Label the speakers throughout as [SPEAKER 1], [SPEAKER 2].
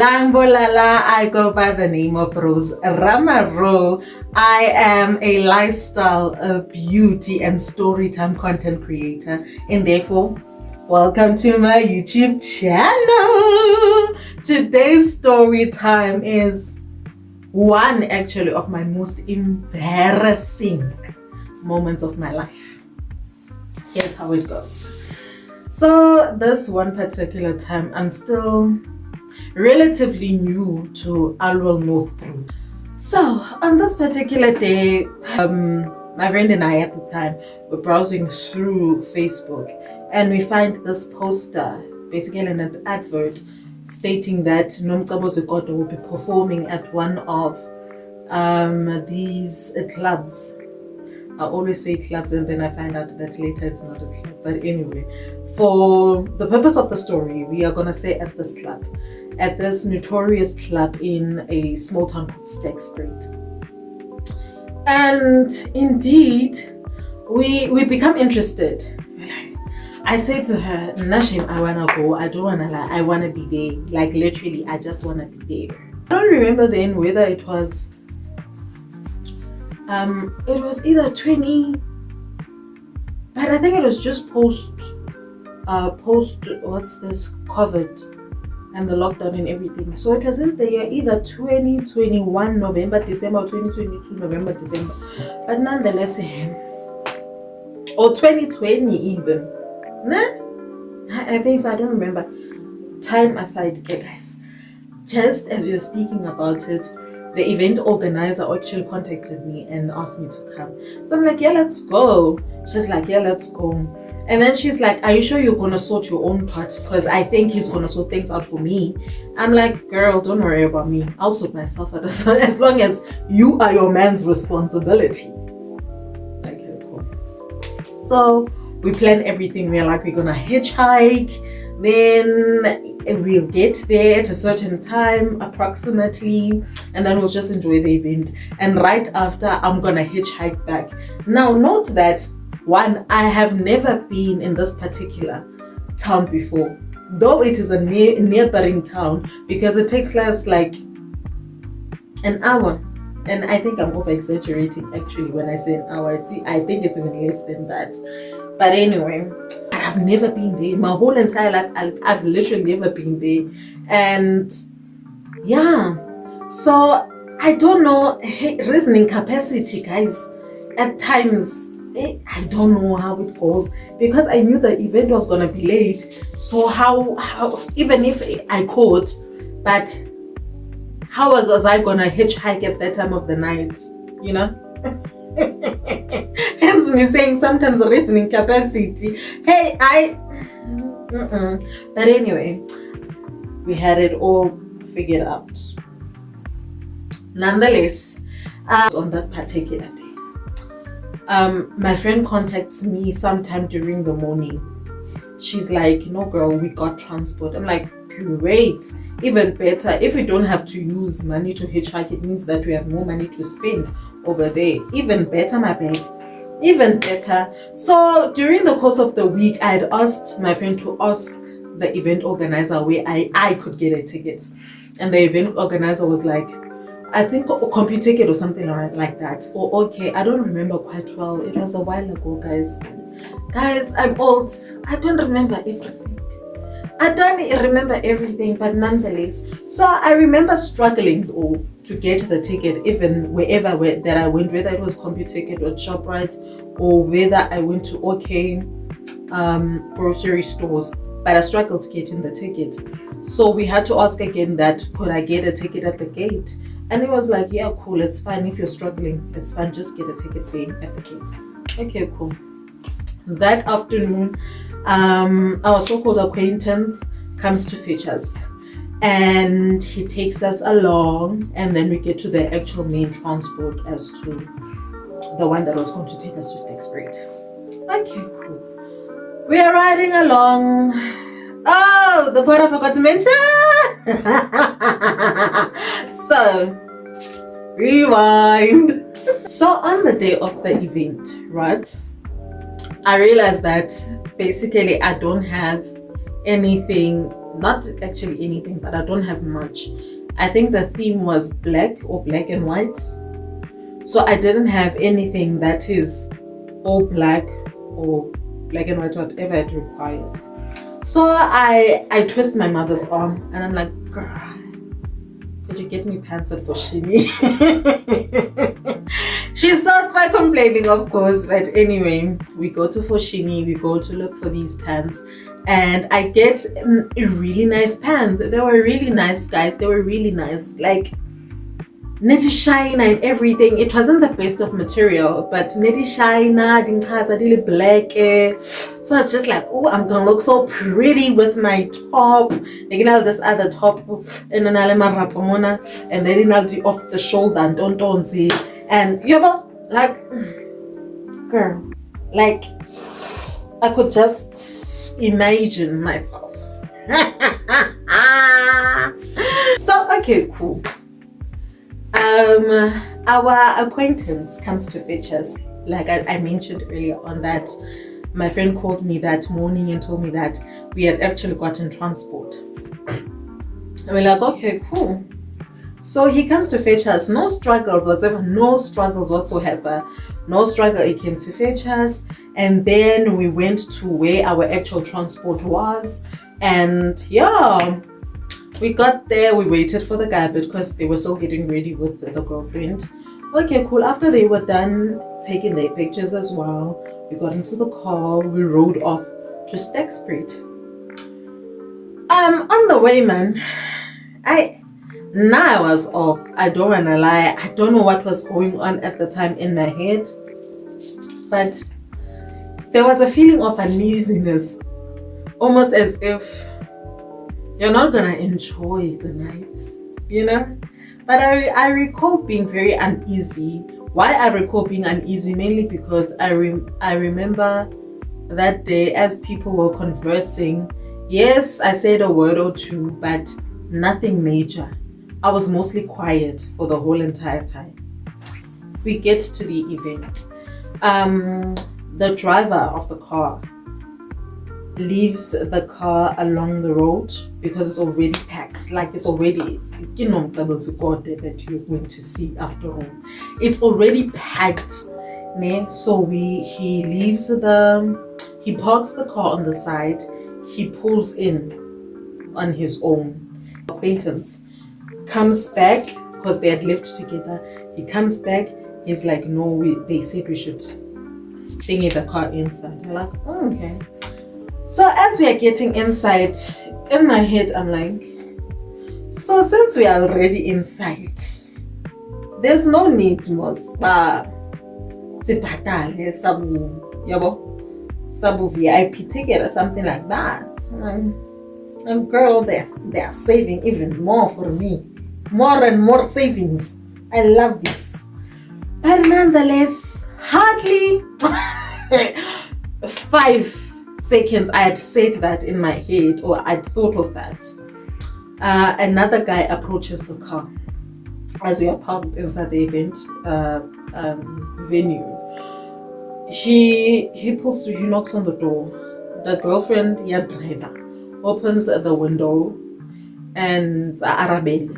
[SPEAKER 1] Langbolala, I go by the name of Rose Ramaro. I am a lifestyle, beauty, and storytime content creator, and therefore, welcome to my YouTube channel. Today's story time is one actually of my most embarrassing moments of my life. Here's how it goes. So this one particular time, I'm still relatively new to Alwell North Group. So on this particular day, my friend and I at the time were browsing through Facebook, and we find this poster, basically an advert stating that Nomcabo Zikoto will be performing at one of these clubs. I always say clubs and then I find out that later it's not a club. But anyway, for the purpose of the story, we are gonna say at this club, at this notorious club in a small town called Stack Street. And indeed, we become interested. I say to her, Nashim, I wanna go, I don't wanna lie, I wanna be there. Like literally, I just wanna be there. I don't remember then whether it was either 20, but I think it was just post what's this, COVID and the lockdown and everything. So it was in the year either 2021 November, December, or 2022 November, December. But nonetheless, or 2020 even. Nah? I think so, I don't remember. Time aside, guys. Just as you're speaking about it, the event organizer actually contacted me and asked me to come. So I'm like, yeah, let's go. She's like, yeah, let's go. And then she's like, are you sure you're gonna sort your own part? Because I think he's gonna sort things out for me. I'm like, girl, don't worry about me. I'll sort myself out as long as you are your man's responsibility. Okay, cool. So we plan everything. We're like, we're gonna hitchhike. Then we'll get there at a certain time approximately, and then we'll just enjoy the event. And right after, I'm gonna hitchhike back. Now note that one, I have never been in this particular town before, though it is a neighboring town, because it takes us like an hour. And I think I'm over exaggerating actually when I say an hour. I think it's even less than that. But anyway, I've never been there. My whole entire life, I've literally never been there. And yeah, so I don't know, reasoning capacity, guys. At times, I don't know how it goes, because I knew the event was gonna be late. So how even if I could, but how was I gonna hitchhike at that time of the night, you know? Hence me saying sometimes reasoning capacity. Hey, But anyway, we had it all figured out. Nonetheless, on that particular day, my friend contacts me sometime during the morning. She's like, no girl, we got transport. I'm like, great, even better. If we don't have to use money to hitchhike, it means that we have more money to spend over there. Even better, my babe, even better. So during the course of the week, I had asked my friend to ask the event organizer where I could get a ticket, and the event organizer was like, I think a computer ticket or something like that. Or okay, I don't remember quite well. It was a while ago, guys. Guys, I'm old. I don't remember everything. But nonetheless. So I remember struggling to get the ticket, even wherever that I went, whether it was computer ticket or ShopRite, or whether I went to grocery stores. But I struggled to get in the ticket. So we had to ask again that, could I get a ticket at the gate? And he was like, yeah, cool, it's fine. If you're struggling, it's fine. Just get a ticket there at the gate. Okay, cool. That afternoon, our so-called acquaintance comes to fetch us. And he takes us along. And then we get to the actual main transport as to the one that was going to take us to Stack Street. Okay, cool. We are riding along. Oh, the part I forgot to mention. So, rewind. So on the day of the event, right, I realized that basically I don't have anything not actually anything, but I don't have much. I think the theme was black or black and white. So I didn't have anything that is all black or black and white, whatever it required. So I twist my mother's arm and I'm like, girl, could you get me pants at Foschini? She starts by complaining, of course, but anyway, we go to Foschini, we go to look for these pants, and I get really nice pants. They were really nice, guys. They were really nice, like netty shine and everything. It wasn't the best of material, but netty shine, dili black. So I was just like, oh, I'm gonna look so pretty with my top. Like, this other top, and then and then I'll do off the shoulder and don't see. And you know, like, girl, like, I could just imagine myself. So okay, cool. Our acquaintance comes to fetch us. Like I mentioned earlier on, that my friend called me that morning and told me that we had actually gotten transport. And we're like, okay, cool. So he comes to fetch us. No struggles whatsoever. No struggles whatsoever. No struggle. He came to fetch us. And then we went to where our actual transport was. And yeah, we got there. We waited for the guy because they were still getting ready with the girlfriend. Okay, cool. After they were done taking their pictures as well, we got into the car. We rode off to Stack Street. On the way, man, I was off. I don't wanna lie. I don't know what was going on at the time in my head, but there was a feeling of uneasiness, almost as if you're not gonna enjoy the night, you know? But I recall being very uneasy. Why I recall being uneasy? Mainly because I remember that day as people were conversing. Yes, I said a word or two, but nothing major. I was mostly quiet for the whole entire time. We get to the event. The driver of the car leaves the car along the road because it's already packed. Like, it's already, you know, that you're going to see after all. It's already packed. So he leaves he parks the car on the side. He pulls in on his own. Acquaintance comes back because they had lived together. He comes back. He's like, no, they said we should thingy the car inside. We're like, oh, okay. So as we are getting inside, in my head, I'm like, so since we are already inside, there's no need mos siphatale sabu VIP ticket or something like that. And girl, they're saving even more for me. More and more savings. I love this. But nonetheless, hardly 5 seconds I had said that in my head, or I'd thought of that. Another guy approaches the car as we are parked inside the event venue. He pulls through, he knocks on the door. The girlfriend, driver, opens the window and Arabella.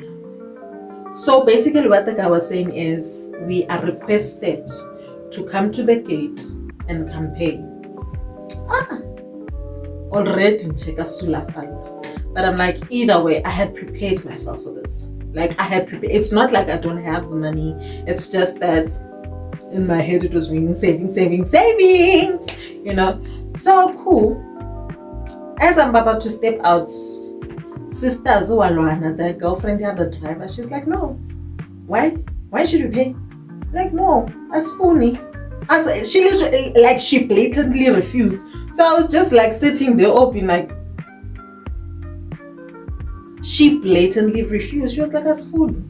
[SPEAKER 1] So basically what the guy was saying is, we are requested to come to the gate and campaign. Already but I'm like, either way, I had prepared myself for this. Like, I had prepared. It's not like I don't have the money. It's just that in my head it was ringing savings, you know. So cool. As I'm about to step out, Sister Zualwana, the girlfriend, the driver, she's like, no. Why should you pay? Like, no, as funny. As she literally, like, she blatantly refused. So I was just like sitting there open, like, she blatantly refused. She was like, as funny.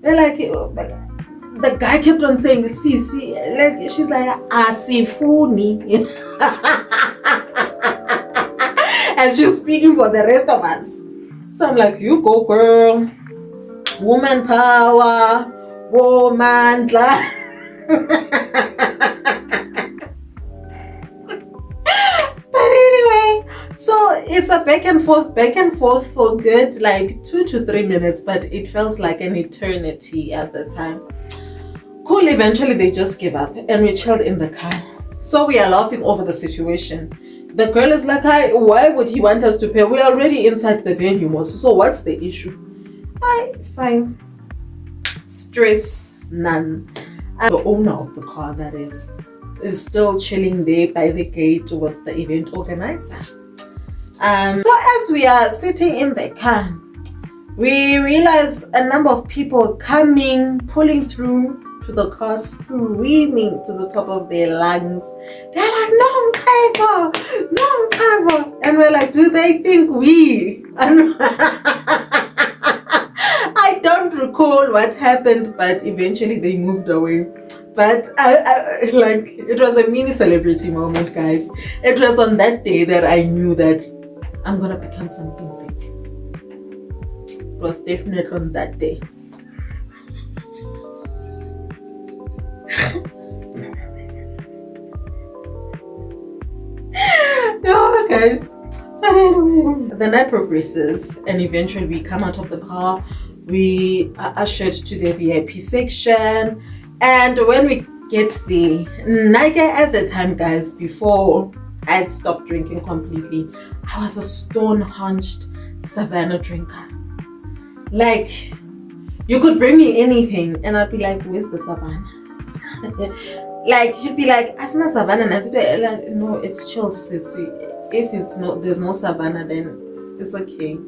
[SPEAKER 1] They're like, the guy kept on saying, see, like, she's like, see funny. And she's speaking for the rest of us. So I'm like, you go, girl. Woman power. Woman. But anyway, So it's a back and forth for good like 2 to 3 minutes, but it felt like an eternity at the time. Cool, eventually they just gave up and we chilled in the car. So we are laughing over the situation. The girl is like, why would he want us to pay? We're already inside the venue, so what's the issue? Fine. Stress, none. And the owner of the car, that is still chilling there by the gate with the event organizer. So as we are sitting in the car, we realize a number of people coming, pulling through to the car, screaming to the top of their lungs. They're like, no, Mkebo. And we're like, do they think we? I don't recall what happened, but eventually they moved away. But I like, it was a mini celebrity moment, guys. It was on that day that I knew that I'm gonna become something big. It was definitely on that day. Yeah, guys. But anyway, the night progresses and eventually we come out of the car. We are ushered to the VIP section, and when we get there, Naga at the time, guys, before I had stopped drinking completely, I was a stone-hunched Savannah drinker. Like, you could bring me anything and I'd be like, where's the Savannah? Like, you'd be like, Asna Savannah, and I'd say, like, no, it's chilled, sissy. If there's no Savannah, then it's okay.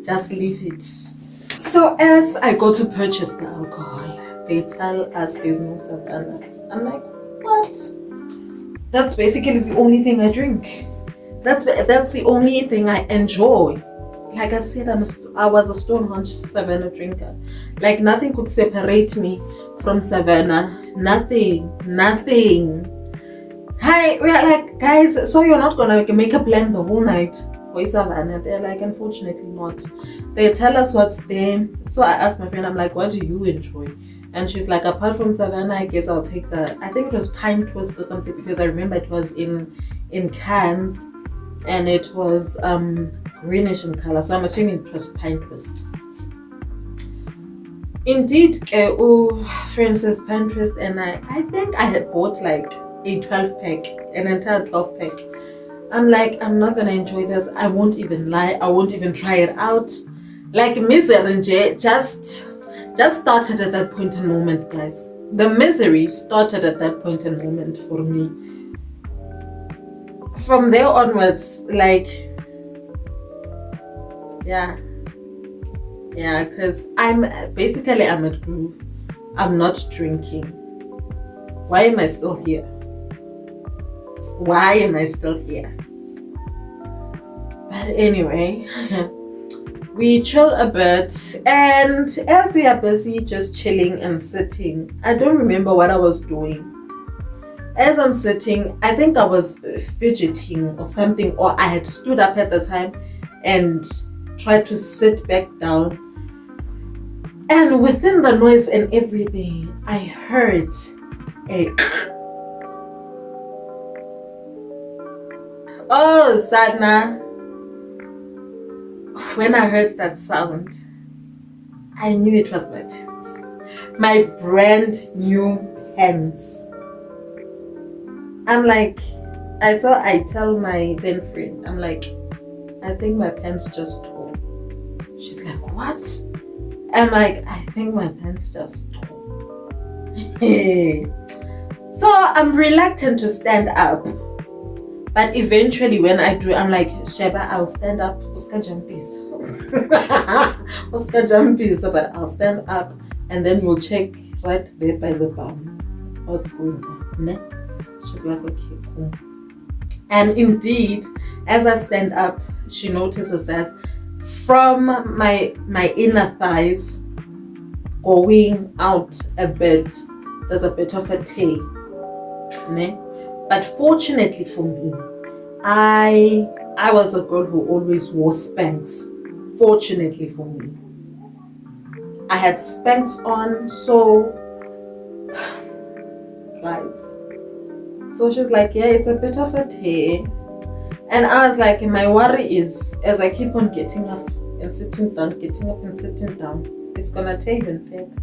[SPEAKER 1] Just leave it. So as I go to purchase the alcohol, they tell us there's no Savannah. I'm like, what? That's basically the only thing I drink. That's the only thing I enjoy. Like I said, I was a stone-hunched Savannah drinker. Like, nothing could separate me from Savannah. Nothing. Hi, we are like, guys, so you're not gonna make a plan the whole night for Savannah? They're like, unfortunately not. They tell us what's there. So I asked my friend, I'm like, what do you enjoy? And she's like, apart from Savannah, I guess I'll take I think it was Pine Twist or something, because I remember it was in cans and it was greenish in color. So I'm assuming it was Pine Twist. Indeed, Francis Pine Twist, and I think I had bought like a 12 pack, an entire 12 pack. I'm like, I'm not gonna enjoy this. I won't even lie. I won't even try it out. Like, misery just started at that point in moment, guys. The misery started at that point in moment for me. From there onwards, like, yeah, because I'm at groove. I'm not drinking. Why am I still here? But anyway, we chill a bit, and as we are busy just chilling and sitting, I don't remember what I was doing. As I'm sitting, I think I was fidgeting or something, or I had stood up at the time and tried to sit back down. And within the noise and everything, I heard a oh, Sadna. When I heard that sound, I knew it was my pants. My brand new pants. I'm like, I tell my then friend, I'm like, I think my pants just tore. She's like, what? I'm like, I think my pants just tore. So I'm reluctant to stand up. But eventually when I do, I'm like, Sheba, I'll stand up. Oscar Jumpis. But I'll stand up and then we'll check right there by the bum what's going on. Ne? She's like, okay, cool. And indeed, as I stand up, she notices that from my inner thighs going out a bit, there's a bit of a tear. Ne? But fortunately for me, I was a girl who always wore Spanx. Fortunately for me, I had Spanx on, so guys. So she's like, yeah, it's a bit of a tear. And I was like, my worry is as I keep on getting up and sitting down, getting up and sitting down, it's gonna take even further.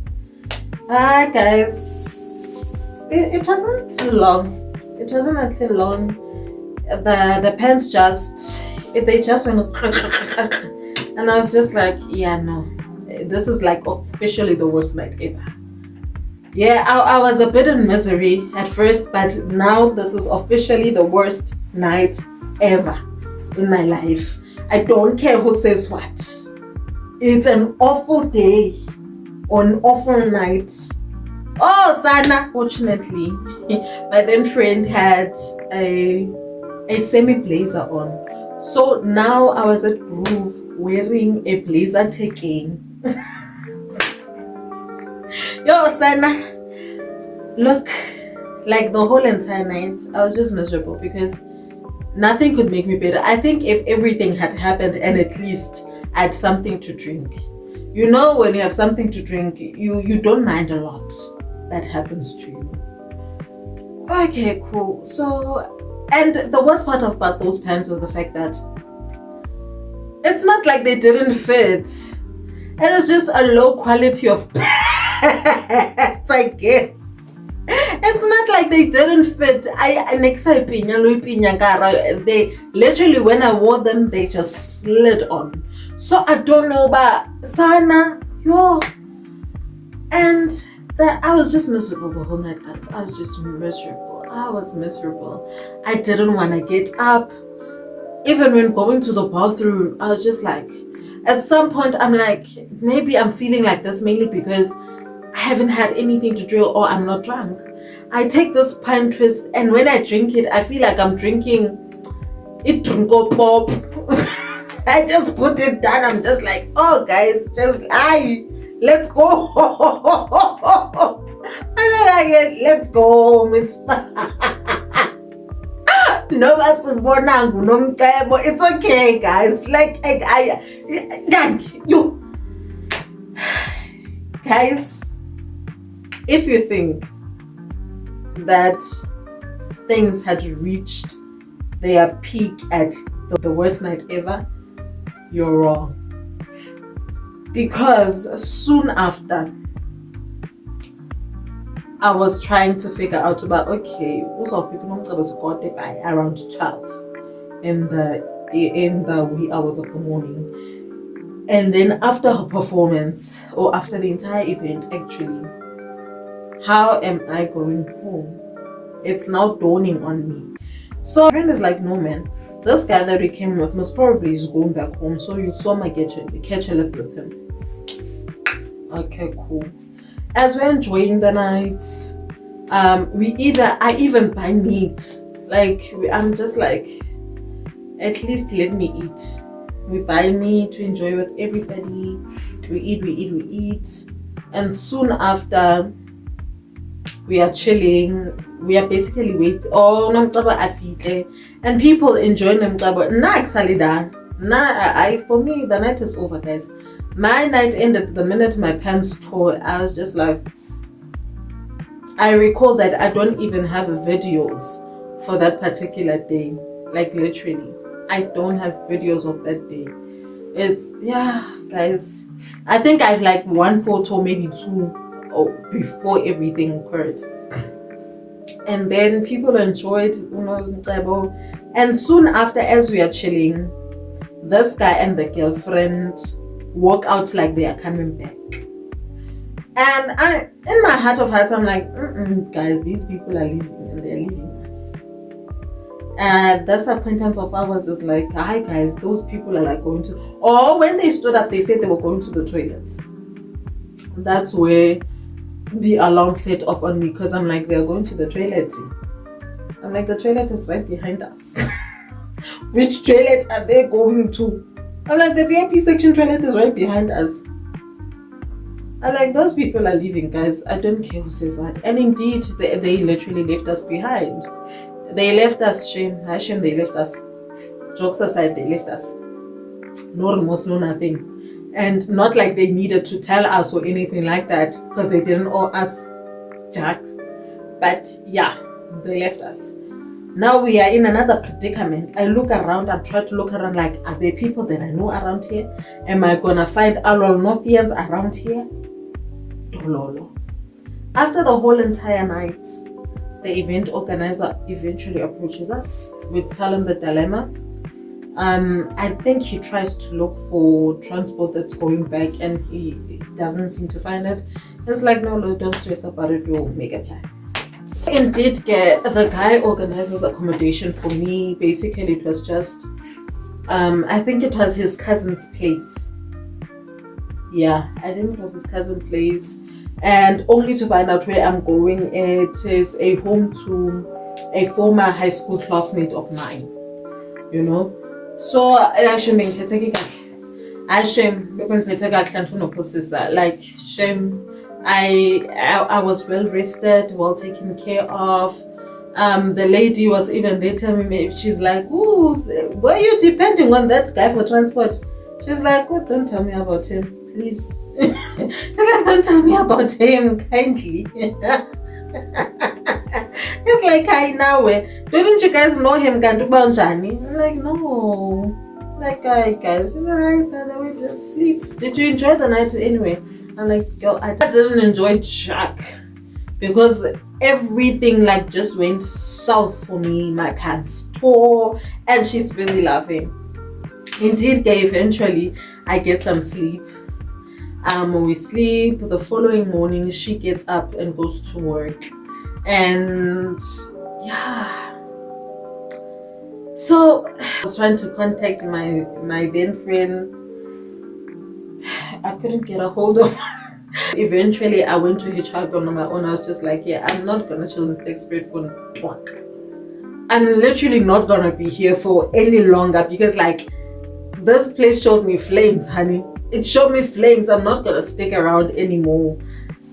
[SPEAKER 1] Ah, guys, it wasn't long. It wasn't actually long. The pants they just went and I was just like, yeah, no, this is like officially the worst night ever. Yeah, I was a bit in misery at first, but now this is officially the worst night ever in my life. I don't care who says what. It's an awful day or an awful night. Oh, Sana, fortunately, my then friend had a semi-blazer on. So now I was at Groove wearing a blazer taking. Yo, Sana, look, like the whole entire night, I was just miserable because nothing could make me better. I think if everything had happened and at least I had something to drink. You know, when you have something to drink, you don't mind a lot that happens to you. Okay, cool. So, and the worst part about those pants was the fact that it's not like they didn't fit. It was just a low quality of pants, I guess. It's not like they didn't fit. They literally, when I wore them, they just slid on. So I don't know about Sana, yo. And I was just miserable the whole night, guys. I was just miserable. I was miserable. I didn't want to get up. Even when going to the bathroom, I was just like, at some point, I'm like, maybe I'm feeling like this mainly because I haven't had anything to drink or I'm not drunk. I take this pine twist and when I drink it, I feel like I'm drinking it drinko pop. I just put it down. I'm just like, oh guys, just let's go. Let's go home. It's it's okay, guys. Like you guys, if you think that things had reached their peak at the worst night ever, you're wrong. Because soon after, I was trying to figure out about, okay, by around 12 in the wee hours of the morning. And then after her performance, or after the entire event actually, how am I going home? It's now dawning on me. So my friend is like, no man, this guy that we came with most probably is going back home. So you saw my catch a lift with him. Okay, cool. As we're enjoying the night, I even buy meat. Like I'm just like, at least let me eat. We buy meat to enjoy with everybody. We eat. And soon after, we are chilling. We are basically waiting. Oh, and people enjoying them. For me, the night is over, guys. My night ended the minute my pants tore. I was just like, I recall that I don't even have videos for that particular day. Like literally, I don't have videos of that day. It's, yeah, guys. I think I have like one photo, maybe two, before everything occurred. And then people enjoyed, and soon after, as we are chilling, this guy and the girlfriend walk out like they are coming back. And in my heart of hearts, I'm like, guys, these people are leaving and they're leaving us. And this acquaintance of ours is like, hi guys, those people are like going to, or when they stood up, they said they were going to the toilet. That's where the alarm set off on me, because I'm like, they're going to the toilet. I'm like, the toilet is right behind us. Which toilet are they going to? I'm like, the VIP section toilet is right behind us. I'm like, those people are leaving, guys. I don't care who says what. And indeed, they literally left us behind. They left us, shame, they left us. Jokes aside, they left us. No remorse, no nothing. And not like they needed to tell us or anything like that, because they didn't owe us jack. But yeah, they left us. Now we are in another predicament. I look around, I try to look around like, are there people that I know around here? Am I gonna find Alolnofians around here? Lolo. After the whole entire night, the event organizer eventually approaches us. We tell him the dilemma. I think he tries to look for transport that's going back and he doesn't seem to find it. It's like, no, don't stress about it, we'll make a plan. Indeed, the guy organizes accommodation for me. Basically, it was just, I think it was his cousin's place. Yeah, I think it was his cousin's place. And only to find out where I'm going, it is a home to a former high school classmate of mine, you know. So like shame, I was well rested, well taken care of. The lady was even there telling me, she's like, "Ooh, were you depending on that guy for transport?" She's like, "Oh, don't tell me about him, please." Don't tell me about him, kindly. It's like, I know it. Don't you guys know him, Gandubanjani? I'm like, no. Like, guys, you're right, by the way, just sleep. Did you enjoy the night anyway? I'm like, girl, I didn't enjoy Jack because everything like just went south for me. My pants tore and she's busy laughing. Indeed, eventually I get some sleep. We sleep. The following morning she gets up and goes to work. And yeah, so I was trying to contact my then friend. I couldn't get a hold of her. Eventually I went to hitchhike on my own. I was just like, yeah, I'm not gonna chill this express for talk. I'm literally not gonna be here for any longer because like this place showed me flames, honey. It showed me flames. I'm not gonna stick around anymore.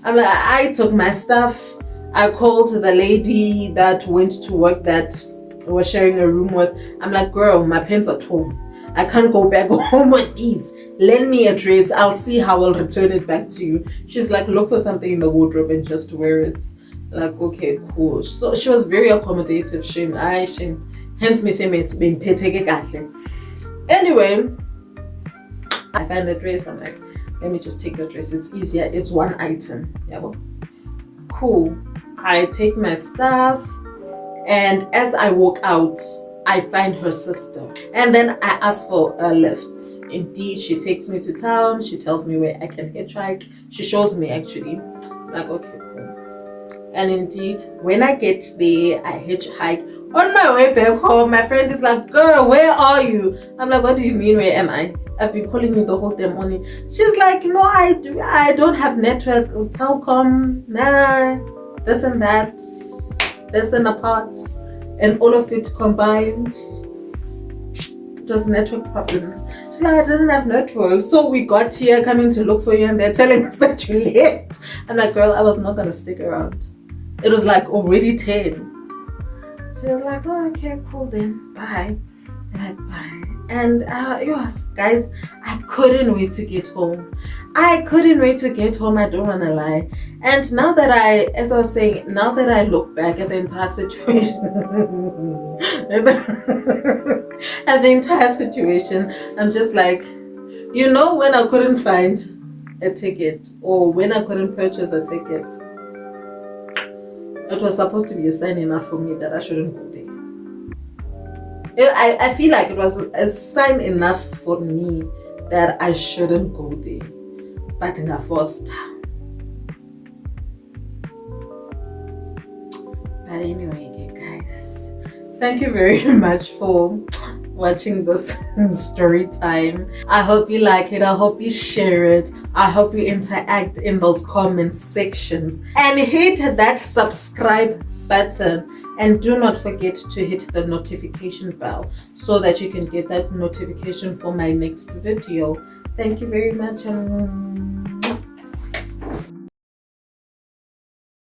[SPEAKER 1] I'm like, I took my stuff. I called the lady that went to work that I was sharing a room with. I'm like, girl, my pants are torn. I can't go back home with these. Lend me a dress. I'll see how I'll return it back to you. She's like, look for something in the wardrobe and just wear it. Like, okay, cool. So she was very accommodative. Shame. Hence me saying it being petege. Anyway, I find the dress. I'm like, let me just take the dress. It's easier. It's one item. Yeah, well, cool. I take my stuff, and as I walk out, I find her sister. And then I ask for a lift. Indeed, she takes me to town. She tells me where I can hitchhike. She shows me actually. I'm like, okay, cool. And indeed, when I get there, I hitchhike. On my way back home, my friend is like, girl, where are you? I'm like, what do you mean, where am I? I've been calling you the whole damn morning. She's like, no, I don't have network, telecom, nah, this and that, this and apart, and all of it combined. Just network problems. She's like, I didn't have network. So we got here coming to look for you and they're telling us that you left. I'm like, girl, I was not gonna stick around. It was like already 10. She was like, oh, okay, cool then, bye. And I bye. And yes, guys, I couldn't wait to get home. I don't wanna lie. And now that as I was saying, now that I look back at the entire situation, I'm just like, you know, when I couldn't find a ticket or when I couldn't purchase a ticket, it was supposed to be a sign enough for me that I shouldn't go there. I feel like it was a sign enough for me that I shouldn't go there. But in the first. But anyway, guys, thank you very much for watching this story time. I hope you like it. I hope you share it. I hope you interact in those comment sections and hit that subscribe button, and do not forget to hit the notification bell so that you can get that notification for my next video. Thank you very much.